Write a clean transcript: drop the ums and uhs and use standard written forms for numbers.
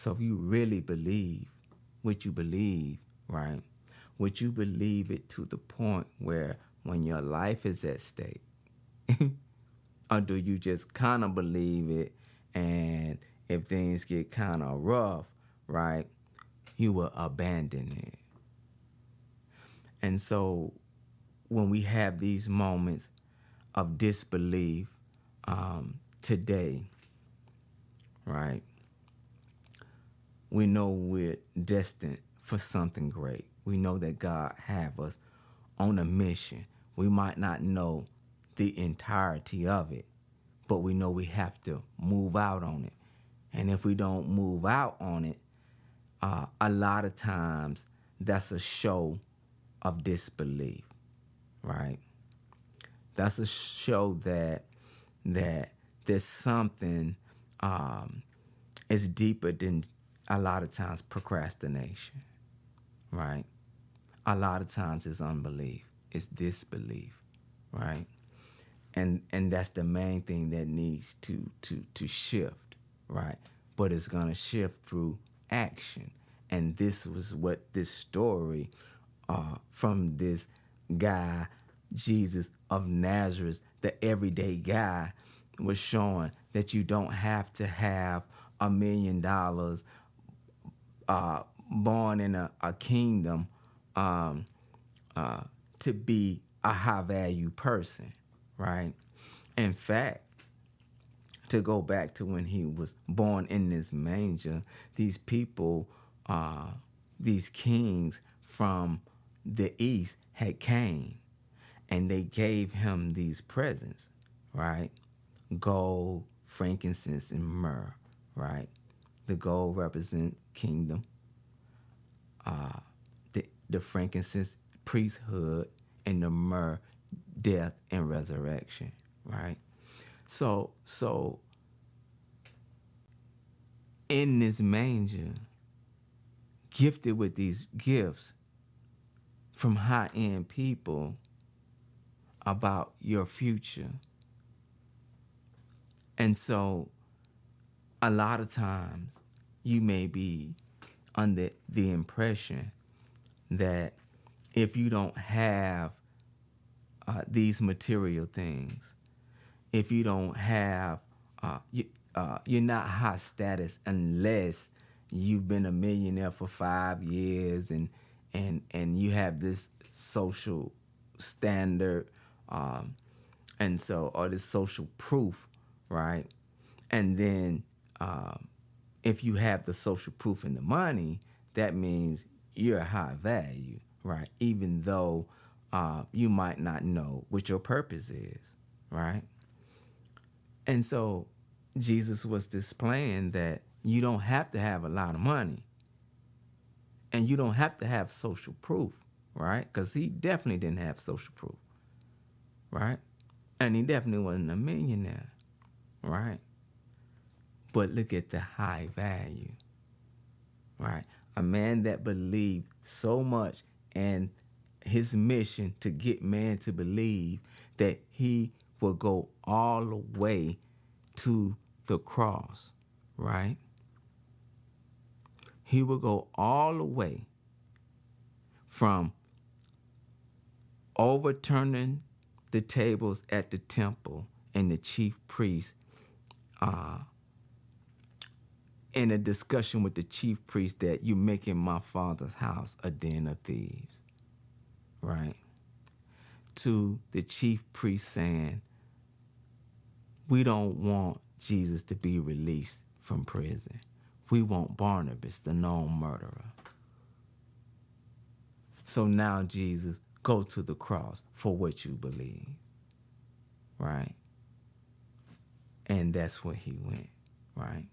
So if you really believe what you believe, right? Would you believe it to the point where when your life is at stake, or do you just kind of believe it, and if things get kind of rough, right, you will abandon it? And so when we have these moments of disbelief today, right, we know we're destined for something great. We know that God have us on a mission. We might not know the entirety of it, but we know we have to move out on it. And if we don't move out on it, a lot of times that's a show of disbelief, right? That's a show that there's something is deeper than a lot of times procrastination, right? A lot of times it's unbelief, it's disbelief, right? And that's the main thing that needs to shift, right? But it's gonna shift through action. And this was what this story from this guy, Jesus of Nazareth, the everyday guy, was showing that you don't have to have $1 million, born in a kingdom, to be a high value person, right? In fact, to go back to when he was born in this manger, these people, these kings from the east had came, and they gave him these presents, right? Gold, frankincense, and myrrh, right? The gold represents kingdom, the frankincense, priesthood, and the myrrh, death and resurrection, right? So in this manger, gifted with these gifts from high-end people about your future. And so a lot of times you may be under the impression that if you don't have these material things, if you don't have, you're not high status unless you've been a millionaire for 5 years and you have this social standard, and so, or this social proof, right? And then if you have the social proof and the money, that means you're a high value, right? Even though you might not know what your purpose is, right? And so Jesus was displaying that you don't have to have a lot of money, and you don't have to have social proof, right? Because he definitely didn't have social proof, right? And he definitely wasn't a millionaire, right? But look at the high value, right? A man that believed so much in his mission to get man to believe that he will go all the way to the cross, right? He will go all the way from overturning the tables at the temple and the chief priest, in a discussion with the chief priest, that you're making my father's house a den of thieves, right? To the chief priest saying, we don't want Jesus to be released from prison. We want Barnabas, the known murderer. So now, Jesus, go to the cross for what you believe, right? And that's where he went, right?